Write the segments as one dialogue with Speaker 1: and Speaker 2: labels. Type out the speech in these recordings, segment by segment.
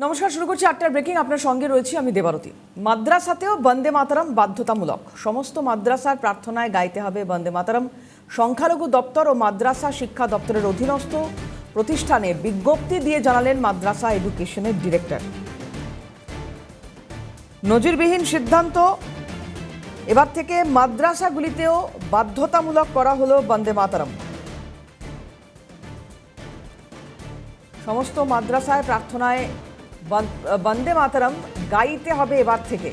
Speaker 1: নমস্কার, শুরু করছি 8টার ব্রেকিং। আপনার সঙ্গে রয়েছি আমি দেবারতী। মাদ্রাসাতেও বন্দে মাতরম বাধ্যতামূলক। সমস্ত মাদ্রাসার প্রার্থনায় গাইতে হবে বন্দে মাতরম। সংখ্যালঘু দপ্তর ও মাদ্রাসা শিক্ষা দপ্তরের অধীনস্থ প্রতিষ্ঠানে বিজ্ঞপ্তি দিয়ে জানালেন মাদ্রাসা এডুকেশনের ডিরেক্টর। নজিরবিহীন সিদ্ধান্ত। এবার থেকে মাদ্রাসাগুলিতেও বাধ্যতামূলক করা হলো বন্দে মাতরম। সমস্ত মাদ্রাসায় প্রার্থনায় বন্দে মাতরম গাইতে হবে এবার থেকে,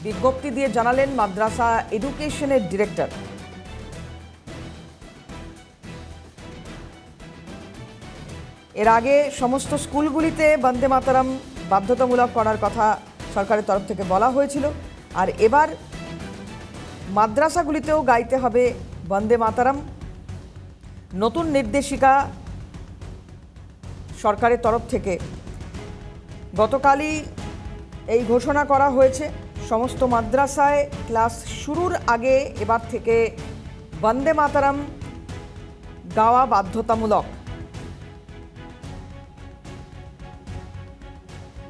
Speaker 1: বিজ্ঞপ্তি দিয়ে জানালেন মাদ্রাসা এডুকেশনের ডিরেক্টর। এর আগে সমস্ত স্কুলগুলিতে বন্দে মাতরম বাধ্যতামূলক করার কথা সরকারের তরফ থেকে বলা হয়েছিল, আর এবার মাদ্রাসাগুলিতেও গাইতে হবে বন্দে মাতরম। নতুন নির্দেশিকা সরকারের তরফ থেকে গতকালই এই ঘোষণা করা হয়েছে। সমস্ত মাদ্রাসায় ক্লাস শুরুর আগে এবার থেকে বন্দে মাতরম গাওয়া বাধ্যতামূলক।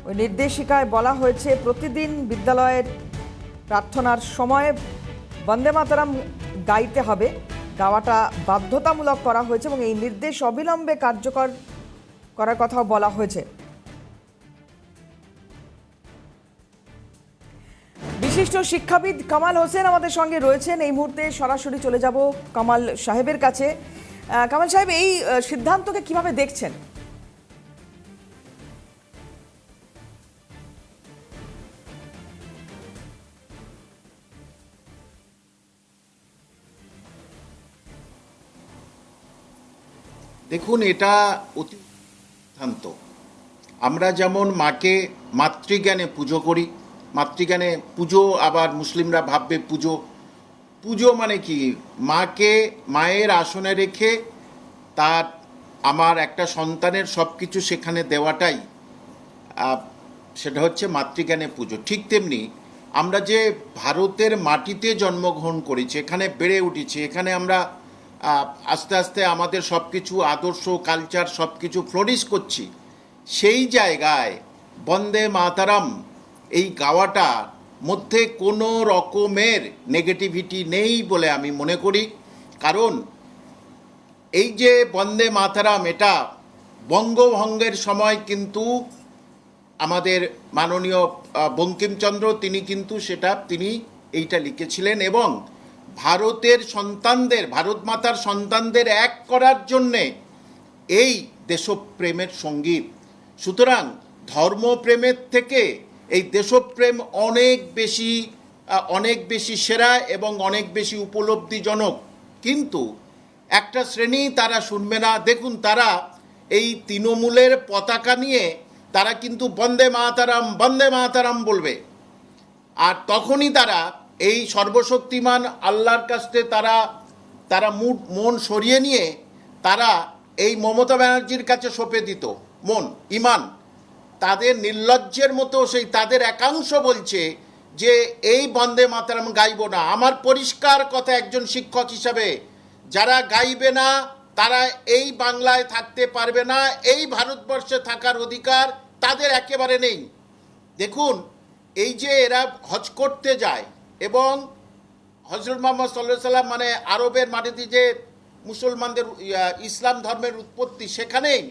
Speaker 1: ওই নির্দেশিকায় বলা হয়েছে প্রতিদিন বিদ্যালয়ের প্রার্থনার সময় বন্দে মাতরম গাইতে হবে, গাওয়াটা বাধ্যতামূলক করা হয়েছে এবং এই নির্দেশ অবিলম্বে কার্যকর করার কথাও বলা হয়েছে। বিশিষ্ট শিক্ষাবিদ কামাল হোসেন আমাদের সঙ্গে রয়েছেন এই মুহূর্তে। সরাসরি চলে যাব কামাল সাহেবের কাছে। কামাল সাহেব, এই সিদ্ধান্তকে কিভাবে দেখছেন?
Speaker 2: দেখুন, এটা অতি সিদ্ধান্ত। আমরা যেমন মাকে মাতৃজ্ঞানে পুজো করি, মাতৃজ্ঞানে পুজো, আবার মুসলিমরা ভাববে পুজো মানে কি, মাকে মায়ের আসনে রেখে তার আমার একটা সন্তানের সব কিছু সেখানে দেওয়াটাই সেটা হচ্ছে মাতৃজ্ঞানে পুজো। ঠিক তেমনি আমরা যে ভারতের মাটিতে জন্মগ্রহণ করেছি, এখানে বেড়ে উঠেছি, এখানে আমরা আস্তে আস্তে আমাদের সব কিছু আদর্শ কালচার সব কিছু ফ্লোরিশ করছি, সেই জায়গায় বন্দে মাতরম এই গাওয়াটার মধ্যে কোনো রকমের নেগেটিভিটি নেই বলে আমি মনে করি। কারণ এই যে বন্দে মাতরম, এটা বঙ্গভঙ্গের সময় কিন্তু আমাদের মাননীয় বঙ্কিমচন্দ্র তিনি কিন্তু তিনি এইটা লিখেছিলেন এবং ভারতের সন্তানদের, ভারত মাতার সন্তানদের এক করার জন্যে এই দেশপ্রেমের সঙ্গীত। সুতরাং ধর্মপ্রেমের থেকে এই দেশপ্রেম অনেক বেশি সেরা এবং অনেক বেশি উপলব্ধিজনক। কিন্তু একটা শ্রেণী তারা শুনবে না। দেখুন, তারা এই তৃণমূলের পতাকা নিয়ে তারা কিন্তু বন্দে মাতরম বলবে, আর তখনই তারা এই সর্বশক্তিমান আল্লাহর কাছে তারা মন সরিয়ে নিয়ে তারা এই মমতা ব্যানার্জির কাছে সঁপে দিত মন ইমান। তাদের নির্লজ্জের মতো সেই তাদের একাংশ বলছে যে এই বন্দে মাতরম গাইব না। আমার পরিষ্কার কথা, একজন শিক্ষক হিসাবে, যারা গাইবে না তারা এই বাংলায় থাকতে পারবে না, এই ভারতবর্ষে থাকার অধিকার তাদের একেবারে নেই। দেখুন, এই যে এরা হজ করতে যায় এবং হজরত মুহাম্মদ সাল্লাল্লাহু আলাইহি সাল্লাম মানে আরবের মাটিতে যে মুসলমানদের ইসলাম ধর্মের উৎপত্তি, সেখানেই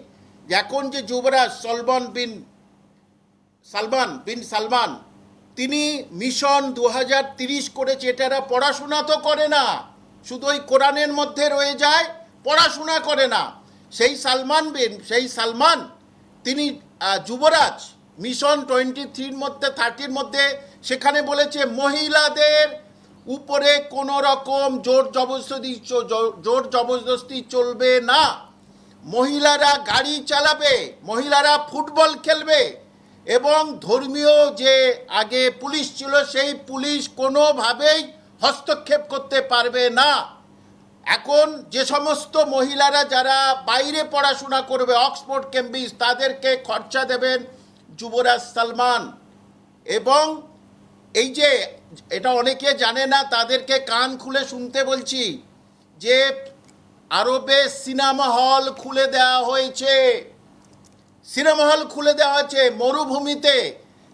Speaker 2: এখন যে যুবরাজ সালমান তিনি মিশন 2030 করেছে। এটারা পড়াশোনা তো করে না, শুধু ওই কোরআনের মধ্যে রয়ে যায়, পড়াশোনা করে না। সেই সালমান তিনি যুবরাজ মিশন 23 মধ্যে 30 মধ্যে সেখানে বলেছে মহিলাদের উপরে কোনো রকম জোর জবরদস্তি চলবে না। মহিলারা গাড়ি চালাবে, মহিলারা ফুটবল খেলবে এবং ধর্মীয় যে আগে পুলিশ ছিল সেই পুলিশ কোনোভাবেই হস্তক্ষেপ করতে পারবে না। এখন যে সমস্ত মহিলারা যারা বাইরে পড়াশোনা করবে, অক্সফোর্ড কেমব্রিজ, তাদেরকে খরচা দেবেন যুবরাজ সালমান। এবং এই যে এটা অনেকে জানে না, তাদেরকে কান খুলে শুনতে বলছি যে আরবে সিনেমা হল খুলে দেওয়া হয়েছে। সিনেমা হল খুলে দেওয়া হচ্ছে মরুভূমিতে,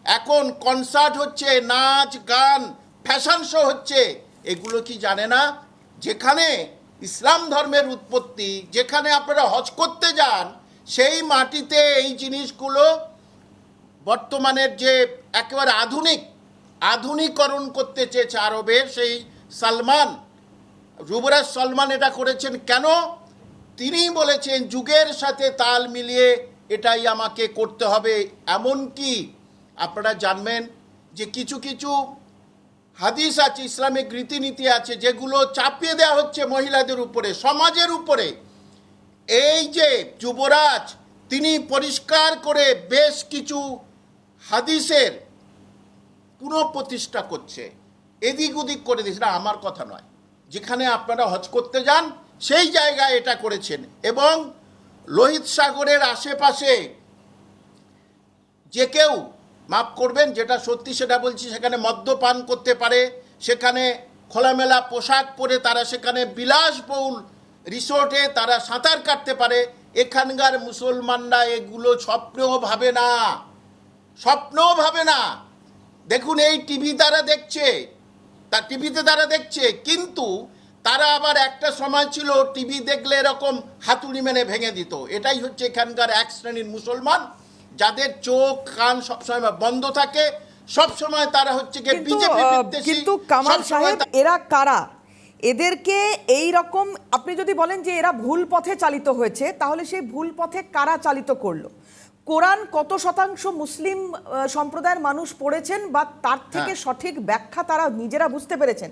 Speaker 2: এখন কনসার্ট হচ্ছে, নাচ গান ফ্যাশন শো হচ্ছে। এগুলো কি জানে না? যেখানে ইসলাম ধর্মের উৎপত্তি, যেখানে আপনারা হজ করতে যান, সেই মাটিতে এই জিনিসগুলো বর্তমানের যে একেবারে আধুনিকরণ করতে চেয়েছে আরবের সেই সালমান, যুবরাজ সালমান এটা করেছেন কেন? তিনি বলেছেন যুগের সাথে তাল মিলিয়ে এটাই আমাকে করতে হবে। এমনকি আপনারা জানবেন যে কিছু কিছু হাদিস আছে, ইসলামিক রীতিনীতি আছে, যেগুলো চাপিয়ে দেওয়া হচ্ছে মহিলাদের উপরে, সমাজের উপরে। এই যে যুবরাজ, তিনি পরিষ্কার করে বেশ কিছু হাদিসের পুনঃপ্রতিষ্ঠা করছে, এদিক ওদিক করে দিচ্ছে। না, আমার কথা নয়, যেখানে আপনারা হজ করতে যান সেই জায়গায় এটা করেছেন। এবং লোহিত সাগরের আশেপাশে যে কেউ, মাফ করবেন, যেটা সত্যি সেটা বলছি, সেখানে মদ্যপান করতে পারে, সেখানে খোলামেলা পোশাক পরে তারা সেখানে বিলাসবহুল রিসোর্টে তারা সাঁতার কাটতে পারে। এখানকার মুসলমানরা এগুলো স্বপ্নেও ভাবে না, স্বপ্নও ভাবে না। দেখুন, এই টিভি তারা দেখছে, টিভিতে তারা দেখছে, কিন্তু তারা আবার একটা সময় ছিল টিভি দেখলে এরকম হাতুড়ি মেনে ভেঙে দিত। এটাই হচ্ছে এখানকার এক শ্রেণীর মুসলমান, যাদের চোখ কান সবসময় বন্ধ থাকে, সবসময় তারা হচ্ছে বিজেপি বিদ্বেষী।
Speaker 1: কিন্তু কামাল সাহেব, এরা কারা? এদেরকে এই রকম আপনি যদি বলেন যে এরা ভুল পথে চালিত হয়েছে, তাহলে সেই ভুল পথে কারা চালিত করলো? কোরআন কত শতাংশ মুসলিম সম্প্রদায়ের মানুষ পড়েছেন বা তার থেকে সঠিক ব্যাখ্যা তারা নিজেরা বুঝতে পেরেছেন?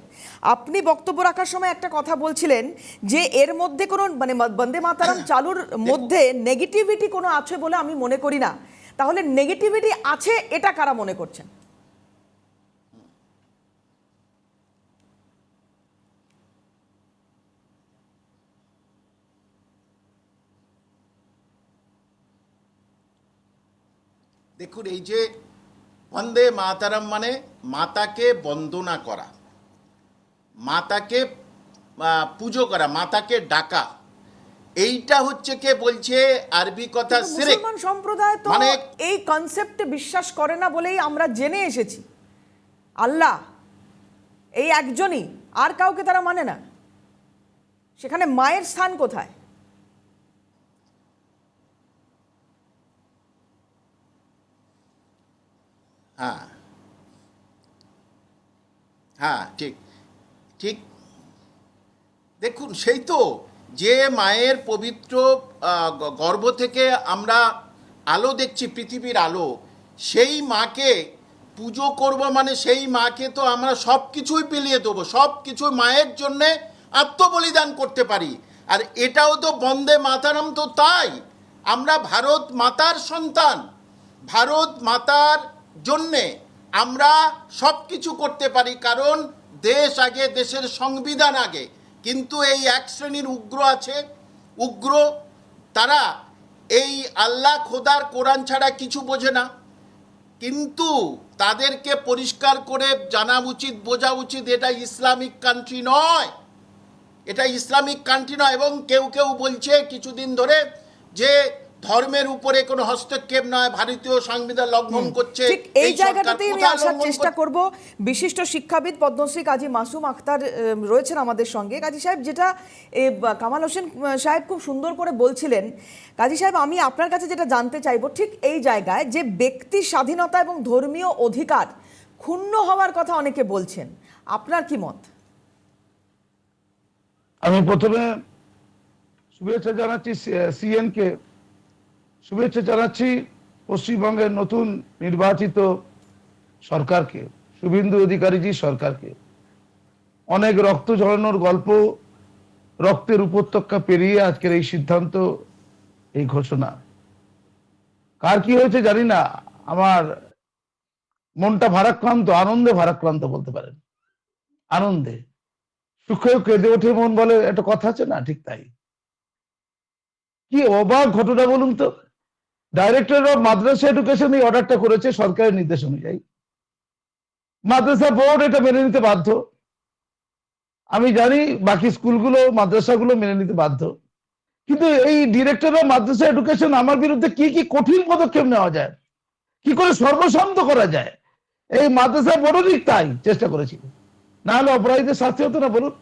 Speaker 1: আপনি বক্তব্য রাখার সময় একটা কথা বলছিলেন যে এর মধ্যে কোনো মানে বন্দে মাতারাম চালুর মধ্যে নেগেটিভিটি কোনো আছে বলে আমি মনে করি না। তাহলে নেগেটিভিটি আছে এটা কারা মনে করছেন?
Speaker 2: দেখুন, এই যে বন্দে মাতারাম মানে মাতাকে বন্দনা করা, মাতাকে পুজো করা, মাতাকে ডাকা, এইটা হচ্ছে কে বলছে আরবি কথা শিরক।
Speaker 1: মুসলমান সম্প্রদায় তো
Speaker 2: মানে
Speaker 1: এই কনসেপ্টে বিশ্বাস করে না বলেই আমরা জেনে এসেছি আল্লাহ এই একজনই, আর কাউকে তারা মানে না। সেখানে মায়ের স্থান কোথায়?
Speaker 2: হ্যাঁ হ্যাঁ, ঠিক ঠিক। দেখুন, সেই তো যে মায়ের পবিত্র গর্ভ থেকে আমরা আলো দেখছি, পৃথিবীর আলো, সেই মাকে পুজো করব মানে সেই মাকে তো আমরা সব কিছুই বিলিয়ে দেবো, সব কিছু মায়ের জন্যে আত্মবলিদান করতে পারি। আর এটাও তো বন্দে মাতারম তো তাই। আমরা ভারত মাতার সন্তান, ভারত মাতার জন্যে আমরা সব কিছু করতে পারি, কারণ দেশ আগে, দেশের সংবিধান আগে। কিন্তু এই এক শ্রেণীর উগ্র আছে, উগ্র, তারা এই আল্লাহ খোদার কোরআন ছাড়া কিছু বোঝে না। কিন্তু তাদেরকে পরিষ্কার করে জানা উচিত, বোঝা উচিত, এটা ইসলামিক কান্ট্রি নয়, এটা ইসলামিক কান্ট্রি নয়। এবং কেউ কেউ বলছে কিছুদিন ধরে যে ধর্মের উপরে কোনো হস্তক্ষেপ নয়, ভারতীয় সংবিধান লঙ্ঘন করছে।
Speaker 1: ঠিক এই জায়গাটাতেই আমি আসার চেষ্টা করব। বিশিষ্ট শিক্ষাবিদ পদ্মশ্রী কাজী মাসুম আখতার রয়েছেন আমাদের সঙ্গে। কাজী সাহেব, যেটা কামাল হোসেন সাহেব খুব সুন্দর করে বলছিলেন, কাজী সাহেব আমি আপনার কাছে যেটা জানতে চাইবো, ঠিক এই জায়গায় যে ব্যক্তি স্বাধীনতা এবং ধর্মীয় অধিকার ক্ষুণ্ণ হওয়ার কথা অনেকে বলছেন, আপনার কি মত?
Speaker 3: আমি প্রথমে শুভেচ্ছা জানাচ্ছি সিএন কে, শুভেচ্ছা জানাচ্ছি পশ্চিমবঙ্গের নতুন নির্বাচিত সরকারকে, শুভেন্দু অধিকারীজি সরকারকে। অনেক রক্ত ঝরানোর গল্প, রক্তের উপত্যকা পেরিয়ে আজকের এই সিদ্ধান্ত, এই ঘোষণা। কার কি হয়েছে জানি না, আমার মনটা ভারাক্রান্ত, আনন্দে ভারাক্রান্ত বলতে পারেন। আনন্দে সুখেও কেঁদে ওঠে মন বলে একটা কথা আছে না, ঠিক তাই। কি অবাক ঘটনা বলুন তো। ডাইরেক্টর অফ মাদ্রাসা এডুকেশন এই অর্ডারটা করেছে সরকারের নির্দেশ অনুযায়ী। মাদ্রাসা বোর্ড এটা মেনে নিতে বাধ্য। আমি জানি বাকি স্কুলগুলো, মাদ্রাসাগুলো মেনে নিতে বাধ্য, কিন্তু এই ডিরেক্টর অফ মাদ্রাসা এডুকেশন আমার বিরুদ্ধে কি কি কঠিন পদক্ষেপ নেওয়া যায়, কি করে সর্বশান্ত করা যায়, এই মাদ্রাসা বড়দিক তাই চেষ্টা করেছিল, না হলে অপরাধীদের শাস্তি হতো না বলুন।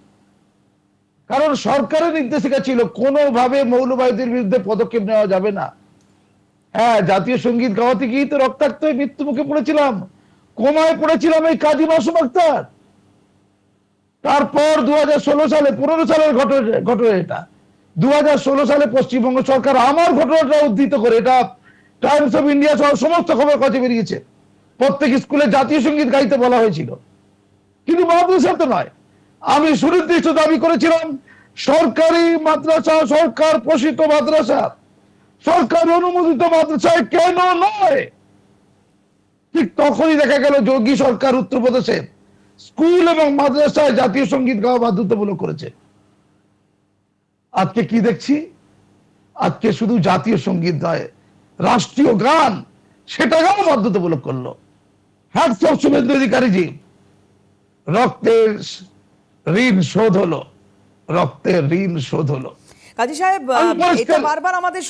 Speaker 3: কারণ সরকারের নির্দেশিকা ছিল কোনোভাবে মৌলবাদীদের বিরুদ্ধে পদক্ষেপ নেওয়া যাবে না। হ্যাঁ, জাতীয় সঙ্গীত গাওয়াতে গিয়ে তো রক্তাক্ত হয়ে মৃত্যু মুখে পড়েছিলাম, কোমায় পড়েছিলাম এই কাজী মাসুম আক্তার। তারপর 2016 সালে 15 সালের ঘটনা এটা। 2016 সালে পশ্চিমবঙ্গ সরকার আমার ঘটনাটা উদ্ধৃত করে, এটা টাইমস অফ ইন্ডিয়া সহ সমস্ত খবর কাছে বেরিয়েছে, প্রত্যেক স্কুলে জাতীয় সঙ্গীত গাইতে বলা হয়েছিল, কিন্তু মাদ্রাসা তো নয়। আমি সুনির্দিষ্ট দাবি করেছিলাম সরকারি মাদ্রাসা, সরকার পোষিত মাদ্রাসা, সরকার অনুমোদিত মাদ্রাসায় কেন নয়? ঠিক তখনই দেখা গেল যোগী সরকার উত্তরপ্রদেশে স্কুল এবং মাদ্রাসায় জাতীয় সঙ্গীত গাওয়া বাধ্যতামূলক করেছে। আজকে কি দেখছি? আজকে শুধু জাতীয় সঙ্গীত নয়, রাষ্ট্রীয় গান সেটাকেও বাধ্যতামূলক করলো। হ্যাটস অফ শুভেন্দু অধিকারীজি, রক্তের ঋণ শোধ হলো, রক্তের ঋণ শোধ হলো।
Speaker 1: কাজী সাহেব,
Speaker 3: আমি পরিষ্কার-
Speaker 1: এটা বারবার আমাদের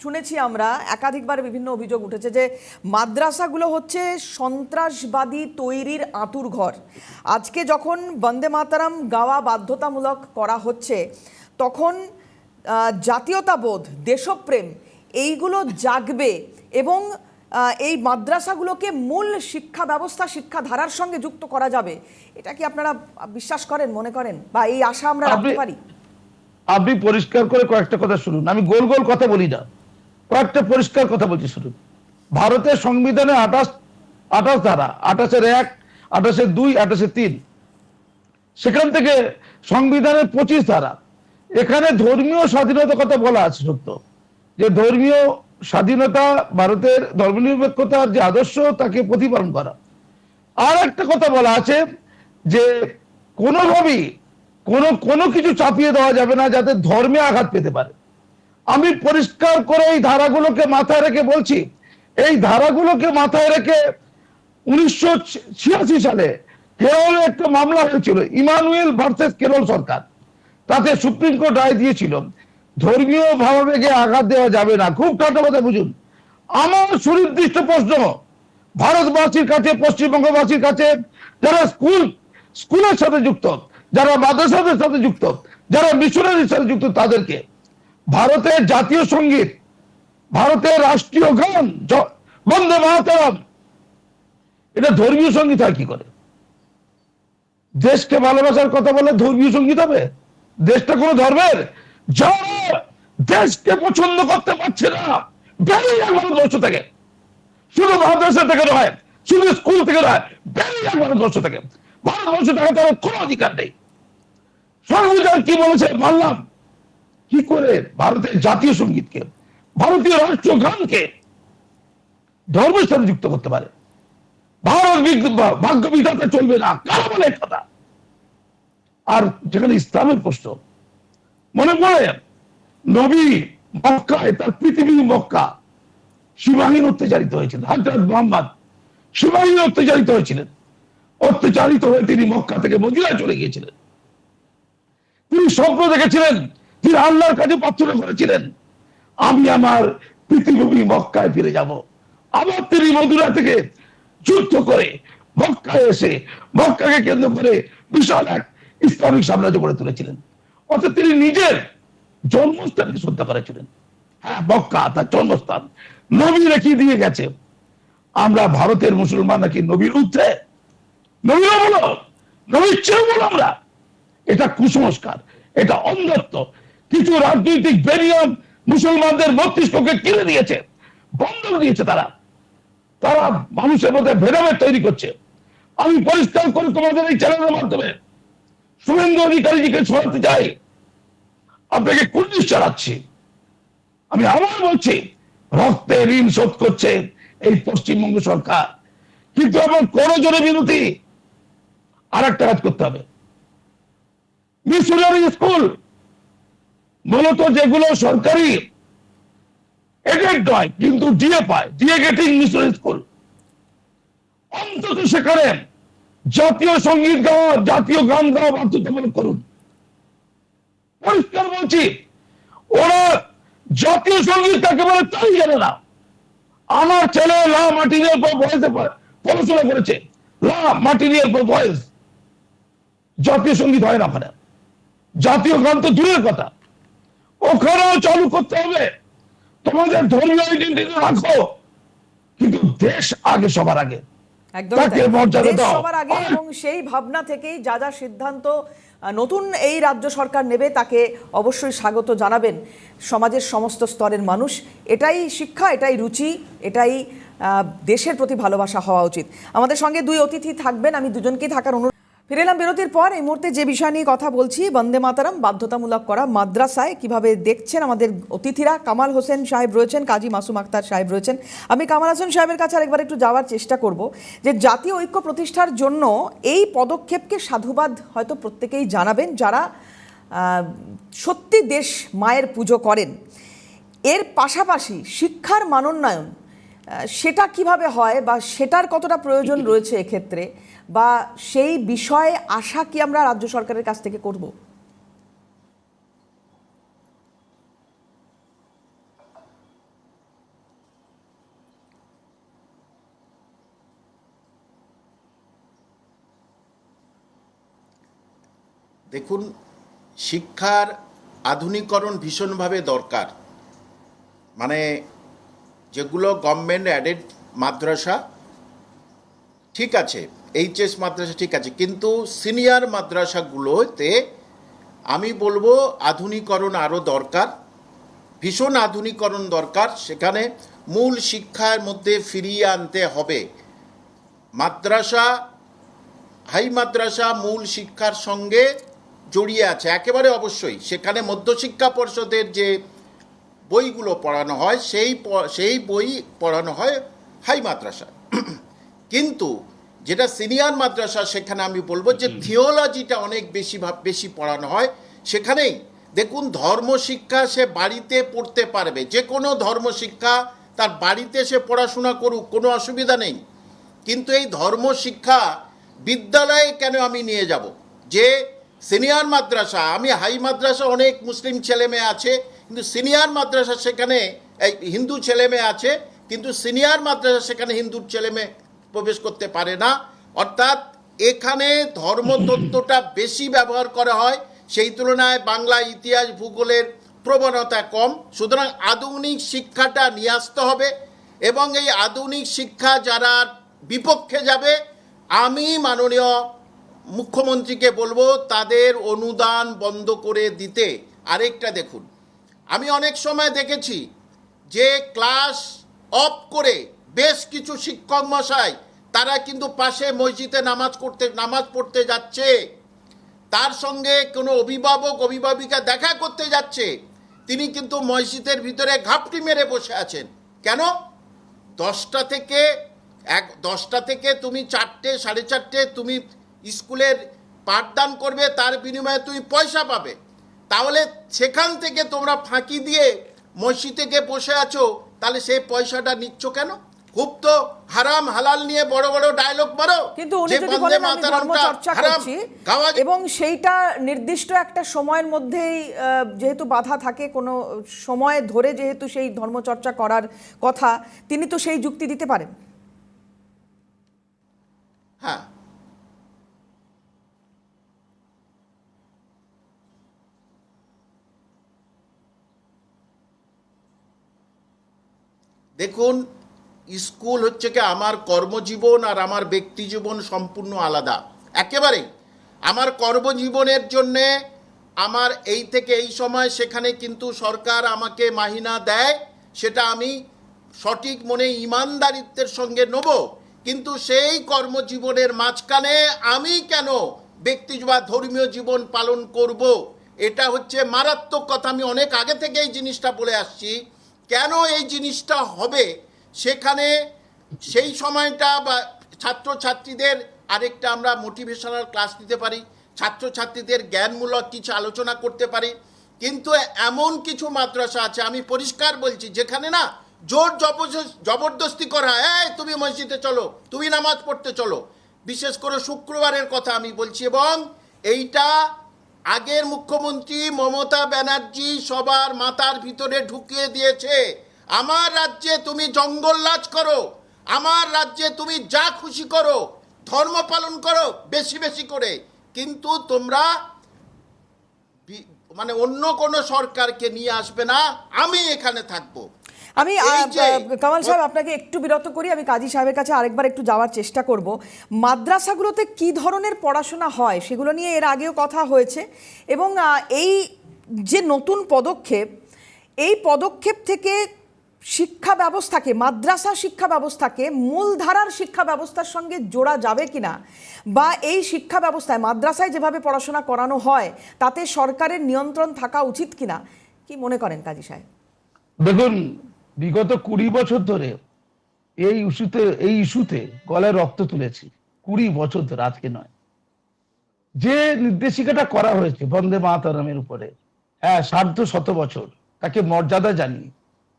Speaker 1: শুনেছি আমরা, একাধিকবার বিভিন্ন অভিযোগ উঠেছে যে মাদ্রাসাগুলো হচ্ছে সন্ত্রাসবাদী তৈরির আঁতুর ঘর। আজকে যখন বন্দে মাতারাম গাওয়া বাধ্যতামূলক করা হচ্ছে, তখন জাতীয়তাবোধ, দেশপ্রেম এইগুলো জাগবে এবং এই মাদ্রাসাগুলোকে মূল শিক্ষা ব্যবস্থা, শিক্ষাধারার সঙ্গে যুক্ত করা যাবে। এটা কি আপনারা বিশ্বাস করেন, মনে করেন, বা এই আশা আমরা রাখতে পারি?
Speaker 3: আপনি পরিষ্কার করে কয়েকটা কথা শুনুন, আমি গোল গোল কথা বলি না, কয়েকটা পরিষ্কার কথা বলছি শুনুন। ভারতের সংবিধানে 28 ধারা, 28-1, 28-2, 28-3, সেখান থেকে সংবিধানের 25 ধারা, এখানে ধর্মীয় স্বাধীনতার কথা বলা আছে। সত্য যে ধর্মীয় স্বাধীনতা, ভারতের ধর্মনিরপেক্ষতার যে আদর্শ, তাকে প্রতিপালন করা। আর একটা কথা বলা আছে যে কোনোভাবেই কোনো কিছু চাপিয়ে দেওয়া যাবে না যাতে ধর্মে আঘাত পেতে পারে। আমি পরিষ্কার করে এই ধারাগুলোকে মাথায় রেখে বলছি, এই ধারাগুলোকে মাথায় রেখে 1986 সালে কেরলে একটা মামলা হয়েছিল, ইমানুয়েল ভার্সেস কেরল সরকার। তাতে সুপ্রিম কোর্ট রায় দিয়েছিল ধর্মীয় ভাবাবেগে আঘাত দেওয়া যাবে না। খুব ঠান্ডা কথা বুঝুন। আমার সুনির্দিষ্ট প্রশ্ন ভারতবাসীর কাছে, পশ্চিমবঙ্গবাসীর কাছে, যারা স্কুলের সাথে যুক্ত, যারা মাদ্রাসাদের সাথে যুক্ত, যারা মিশনারির সাথে যুক্ত, তাদেরকে ভারতের জাতীয় সঙ্গীত, ভারতের রাষ্ট্রীয় গান বন্দে মাতরম, এটা ধর্মীয় সঙ্গীত হয় কি করে? দেশকে ভালোবাসার কথা বলে ধর্মীয় সঙ্গীত হবে? দেশটা কোন ধর্মের? যারা দেশকে পছন্দ করতে পারছে না, বেরিয়ে যাক ভারতবর্ষ থেকে। শুধু মাদ্রাসা থেকে নয়, শুধু স্কুল থেকে নয়, বেরিয়ে যাক ভারতবর্ষ থেকে। ভারতবর্ষ থেকে তাদের কোনো অধিকার নেই। সংবিধান কি বলেছে মানলাম, কি করে ভারতের জাতীয় সঙ্গীতকে, ভারতীয় রাষ্ট্রীয় গানকে ধর্মের সাথে যুক্ত করতে পারে? ভারত ভাগ্য বিধাতা চলবে না, কারা বলে কথা? আর যেখানে ইসলামের প্রশ্ন, মনে পড়ে নবী মক্কায়, তার পৃথিবী মক্কা, সীমাহীন অত্যাচারিত হয়েছিলেন। হযরত মুহাম্মদ সীমাহীন অত্যাচারিত হয়েছিলেন। অত্যাচারিত হয়ে তিনি মক্কা থেকে মদিনায় চলে গিয়েছিলেন। তিনি স্বপ্ন দেখেছিলেন, তিনি আল্লাহর কাছে প্রার্থনা করেছিলেন, আমি আমার পৃথিবী মক্কায় ফিরে যাব। আবার তিনি মদিনা থেকে যুদ্ধ করে মক্কায় এসে মক্কাকে কেন্দ্র করে বিশাল এক ইসলামিক সাম্রাজ্য গড়ে তুলেছিলেন। অর্থাৎ তিনি নিজের জন্মস্থানকে শ্রদ্ধা করেছিলেন। হ্যাঁ, মক্কা তার জন্মস্থান, নবী রেখে দিয়ে গেছে। আমরা ভারতের মুসলমান নাকি নবীর ঊর্ধ্বে? নবীরা বলো, নবীর চেয়েও বলো আমরা। এটা কুসংস্কার, এটা অন্ধত্ব। কিছু রাজনৈতিক বেনিয়ম মুসলমানদের মস্তিষ্ককে কিনে দিয়েছে, বন্ধ দিয়েছে। তারা মানুষের মধ্যে ভেদাভেদ তৈরি করছে। আমি পরিষ্কার করে তোমাদের এই চ্যানেলের মাধ্যমে শুভেন্দু অধিকারীজিকে শোনাতে চাই, আপনাকে কুর্নিশ চালাচ্ছি। আমি আবার বলছি, রক্তে ঋণ শোধ করছে এই পশ্চিমবঙ্গ সরকার, কিন্তু আমার করজোড়ে বিনতি, আর একটা কাজ করতে হবে। মিশনারি স্কুল মূলত যেগুলো সরকারি এডেড নয়, কিন্তু ডিএ পায়, ডিএ গেটিং মিশনারি স্কুল, অন্তত সেখানে জাতীয় সঙ্গীত গাওয়া, জাতীয় গান গাওয়া বাধ্যতামূলক করুন। পরিষ্কার বলছি, ওরা জাতীয় সঙ্গীত কাকে বলে তাই জানে না। আমার ছেলে লা মাটিরিয়াল ফর ভয়েসে পড়াশোনা করেছে, লা মাটিরিয়াল ফর ভয়েস। জাতীয় সঙ্গীত হয় না ওখানে, জাতীয় গান তো দূরের কথা, ওখানেও চালু করতে হবে। তোমাদের ধর্মীয় আইডেন্টিটি রাখো, কিন্তু দেশ আগে, সবার আগে।
Speaker 1: একদম
Speaker 3: তাকে
Speaker 1: তাই।
Speaker 3: মর্যাদা
Speaker 1: দেশ
Speaker 3: দাও।
Speaker 1: সবার আগে, এবং সেই ভাবনা থেকেই যা যা সিদ্ধান্ত নতুন এই রাজ্য সরকার নেবে তাকে অবশ্যই স্বাগত জানাবেন সমাজের সমস্ত স্তরের মানুষ। এটাই শিক্ষা, এটাই রুচি, এটাই দেশের প্রতি ভালোবাসা হওয়া উচিত। আমাদের সঙ্গে দুই অতিথি থাকবেন, আমি দুজনকেই থাকার অনুরোধ। ফিরে এলাম বিরতির পর। এই মুহূর্তে যে বিষয় নিয়ে কথা বলছি, বন্দে মাতরম বাধ্যতামূলক করা মাদ্রাসায় কিভাবে দেখছেন আমাদের অতিথিরা। কামাল হোসেন সাহেব রয়েছেন, কাজী মাসুম আক্তার সাহেব রয়েছেন। আমি কামাল হোসেন সাহেবের কাছে আরেকবার একটু যাওয়ার চেষ্টা করব যে জাতীয় ঐক্য প্রতিষ্ঠার জন্য এই পদক্ষেপকে সাধুবাদ হয়তো প্রত্যেকেই জানাবেন যারা সত্যি দেশ মায়ের পুজো করেন। এর পাশাপাশি শিক্ষার মানোন্নয়ন সেটা কিভাবে হয় বা সেটার কতটা প্রয়োজন রয়েছে এক্ষেত্রে, বা সেই বিষয়ে আশা কি আমরা রাজ্য সরকারের কাছ থেকে করব?
Speaker 2: দেখুন, শিক্ষার আধুনিকরণ ভীষণভাবে দরকার। মানে যেগুলো গভর্নমেন্ট অ্যাডেড মাদ্রাসা ঠিক আছে, এইচএস মাদ্রাসা ঠিক আছে, কিন্তু সিনিয়র মাদ্রাসাগুলোতে আমি বলবো আধুনিকরণ আরও দরকার, ভীষণ আধুনিকরণ দরকার। সেখানে মূল শিক্ষার মধ্যে ফিরিয়ে আনতে হবে। মাদ্রাসা, হাই মাদ্রাসা মূল শিক্ষার সঙ্গে জড়িয়ে আছে একেবারে অবশ্যই। সেখানে মধ্যশিক্ষা পর্ষদের যে বইগুলো পড়ানো হয় সেই বই পড়ানো হয় হাই মাদ্রাসা। কিন্তু যেটা সিনিয়র মাদ্রাসা, সেখানে আমি বলবো যে থিওলজিটা অনেক বেশি পড়ানো হয়। সেখানেই দেখুন, ধর্মশিক্ষা সে বাড়িতে পড়তে পারবে, যে কোনো ধর্মশিক্ষা তার বাড়িতে সে পড়াশোনা করুক, কোনো অসুবিধা নেই। কিন্তু এই ধর্মশিক্ষা বিদ্যালয়ে কেন আমি নিয়ে যাব? যে সিনিয়র মাদ্রাসা, আমি হাই মাদ্রাসা অনেক মুসলিম ছেলেমেয়ে আছে, কিন্তু সিনিয়র মাদ্রাসা সেখানে হিন্দু ছেলেমেয়ে আছে, কিন্তু সিনিয়র মাদ্রাসা সেখানে হিন্দুর ছেলেমেয়ে প্রবেশ করতে পারে না। অর্থাৎ এখানে ধর্মতত্ত্বটা বেশি ব্যবহার করা হয়, সেই তুলনায় বাংলা, ইতিহাস, ভূগোলের প্রবণতা কম। সুতরাং আধুনিক শিক্ষাটা নিয়ে আসতে হবে, এবং এই আধুনিক শিক্ষা যারা বিপক্ষে যাবে, আমি মাননীয় মুখ্যমন্ত্রীকে বলবো তাদের অনুদান বন্ধ করে দিতে। আরেকটা দেখুন, আমি অনেক সময় দেখেছি যে ক্লাস অফ করে বেশ কিছু শিক্ষক মশাই তারা কিন্তু পাশে মসজিদে নামাজ পড়তে যাচ্ছে, তার সঙ্গে কোনো অভিভাবিকা দেখা করতে যাচ্ছে, তিনি কিন্তু মসজিদের ভিতরে ঘাপটি মেরে বসে আছেন। কেন? 10টা থেকে তুমি 4টে, 4:30 তুমি স্কুলের পাঠদান করবে, তার বিনিময়ে তুমি পয়সা পাবে। তাহলে সেখান থেকে তোমরা ফাঁকি দিয়ে মসজিদে গিয়ে বসে আছো, তাহলে সেই পয়সাটা নিচ্ছ কেন? খুব তো হারাম হালাল নিয়ে বড় বড় ডায়লগ মারো,
Speaker 1: কিন্তু উনি যদি বলেন আমি ধর্ম চর্চা করছি, এবং সেইটা নির্দিষ্ট একটা সময়ের মধ্যেই যেহেতু বাধা থাকে, কোনো সময় ধরে যেহেতু সেই ধর্মচর্চা করার কথা, তিনি তো সেই যুক্তি দিতে পারেন।
Speaker 2: হ্যাঁ, দেখুন, স্কুল হচ্ছে কি আমার কর্মজীবন আর আমার ব্যক্তি জীবন সম্পূর্ণ আলাদা একেবারেই। আমার কর্মজীবনের জন্যে আমার এই থেকে এই সময় সেখানে কিন্তু সরকার আমাকে মাহিনা দেয়, সেটা আমি সঠিক মনে ইমানদারিত্বের সঙ্গে নেব। কিন্তু সেই কর্মজীবনের মাঝখানে আমি কেন ব্যক্তি বা ধর্মীয় জীবন পালন করব? এটা হচ্ছে মারাত্মক কথা। আমি অনেক আগে থেকে এই জিনিসটা বলে আসছি। কেন এই জিনিসটা হবে? সেখানে সেই সময়টা বা ছাত্রছাত্রীদের আরেকটা আমরা মোটিভেশনাল ক্লাস নিতে পারি, ছাত্রছাত্রীদের জ্ঞানমূলক কিছু আলোচনা করতে পারি। কিন্তু এমন কিছু মাদ্রাসা আছে, আমি পরিষ্কার বলছি, যেখানে না জোর জবরদস্তি করা হয়, এই তুমি মসজিদে চলো, তুমি নামাজ পড়তে চলো। বিশেষ করে শুক্রবারের কথা আমি বলছি, এবং এইটা আগের মুখ্যমন্ত্রী মমতা ব্যানার্জি সবার মাথার ভিতরে ঢুকিয়ে দিয়েছে, আমার রাজ্যে তুমি জঙ্গলরাজ করো, আমার রাজ্যে তুমি যা খুশি করো, ধর্ম পালন করো বেশি বেশি করে, কিন্তু তোমরা মানে অন্য কোনো সরকারকে নিয়ে আসবে না, আমি এখানে থাকবো।
Speaker 1: আমি কামাল সাহেব আপনাকে একটু বিরত করি, আমি কাজী সাহেবের কাছে আরেকবার একটু যাওয়ার চেষ্টা করব। মাদ্রাসাগুলোতে কি ধরনের পড়াশোনা হয় সেগুলো নিয়ে এর আগেও কথা হয়েছে, এবং এই যে নতুন পদক্ষেপ, এই পদক্ষেপ থেকে শিক্ষা ব্যবস্থাকে, মাদ্রাসা শিক্ষা ব্যবস্থাকে মূলধারার শিক্ষা ব্যবস্থার সঙ্গে জোড়া যাবে কিনা, বা এই শিক্ষা ব্যবস্থায় মাদ্রাসায় যেভাবে পড়াশোনা করানো হয় তাতে সরকারের নিয়ন্ত্রণ থাকা উচিত কিনা, কি মনে করেন কাজী সাহেব?
Speaker 3: দেখুন, বিগত 20 বছর ধরে এই ইস্যুতে গলায় রক্ত তুলেছি। 20 বছর ধরে, আজকে নয়। যে নির্দেশিকাটা করা হয়েছে বন্দে মাতরমের উপরে, হ্যাঁ, 150 বছর তাকে মর্যাদা জানিয়ে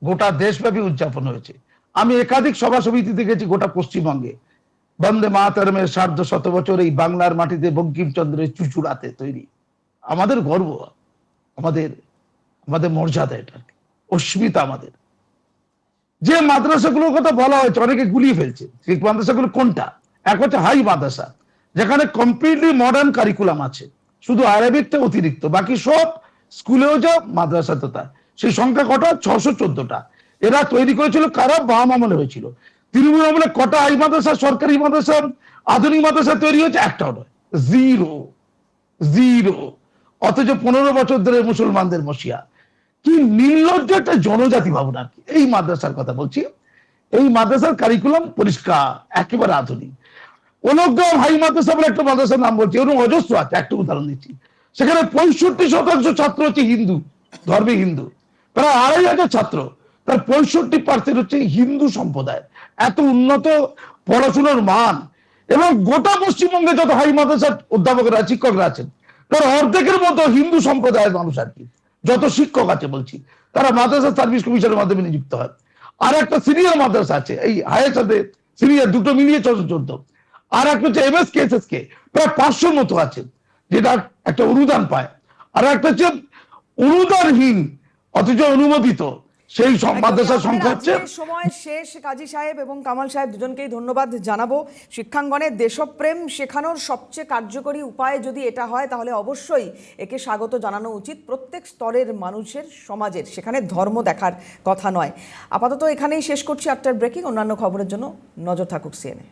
Speaker 3: গোটা দেশব্যাপী উদযাপন হয়েছে। আমি একাধিক সভা সমিতি দেখেছি গোটা পশ্চিমবঙ্গে বন্দে মাতরমের 150 বছর এই বাংলার মাটিতে বঙ্কিমচন্দ্রের চুচুড়াতে তৈরি। আমাদের গর্ব, আমাদের আমাদের মর্যাদা, এটা অস্মিতা আমাদের। যে মাদ্রাসাগুলোর কথা বলা হয়েছে, অনেকে গুলিয়ে ফেলছে। সেই মাদ্রাসাগুলো কোনটা? এক হচ্ছে হাই মাদ্রাসা, যেখানে কমপ্লিটলি মডার্ন কারিকুলাম আছে, শুধু আরবিকটা অতিরিক্ত, বাকি সব স্কুলেও যা মাদ্রাসাতে তা। সেই সংখ্যা কটা? 614টা। এরা তৈরি করেছিল কারা? বাম আমলে হয়েছিল। তৃণমূল আমলে কটা হাই মাদ্রাসা, সরকারি মাদ্রাসা, আধুনিক মাদ্রাসা তৈরি হয়েছে? একটাও নয়, জিরো জিরো। অথচ 15 বছর ধরে মুসলমানদের মসিয়া। কি নির্লজ্জ একটা জনজাতি ভাবনা। এই মাদ্রাসার কথা বলছি। এই মাদ্রাসার কারিকুলাম পরিষ্কার, একেবারে আধুনিক। অনুগ্রাম হাই মাদ্রাসা বলে একটা মাদ্রাসার নাম বলছি, এরকম অজস্র আছে। একটা উদাহরণ দিচ্ছি, সেখানে 65% ছাত্র হচ্ছে হিন্দু, ধর্মী হিন্দু। প্রায় 2500 ছাত্র, তার 65% হচ্ছে হিন্দু সম্প্রদায়। এত উন্নত পড়াশোনার মান। এবং গোটা পশ্চিমবঙ্গে যত হাই মাদ্রাসার অধ্যাপকরা, শিক্ষকরা আছেন, তার অর্ধেকের মতো হিন্দু সম্প্রদায়ের মানুষ আর কি। যত শিক্ষক আছে বলছি, তারা মাদ্রাসা সার্ভিস কমিশনের মাধ্যমে নিযুক্ত হয়। আর একটা সিনিয়র মাদ্রাসা আছে, এই হায়ার সাথে সিনিয়র দুটো মিলিয়ে 14। আর একটা হচ্ছে এমএসকে প্রায় 500 মতো আছে, যেটা একটা অনুদান পায়। আর একটা হচ্ছে অনুদানহীন অথচ অনুমোদিত, সেই মাদ্রাসার সংখ্যা হচ্ছে।
Speaker 1: সময় শেষ। কাজী সাহেব এবং কামাল সাহেব দুজনকেই ধন্যবাদ জানাবো। শিক্ষাঙ্গনে দেশপ্রেম শেখানোর সবচেয়ে কার্যকরী উপায় যদি এটা হয়, তাহলে অবশ্যই একে স্বাগত জানানো উচিত প্রত্যেক স্তরের মানুষের, সমাজের। সেখানে ধর্ম দেখার কথা নয়। আপাতত এখানেই শেষ করছি 8টার ব্রেকিং। অন্যান্য খবরের জন্য নজর থাকুক সিএনএ।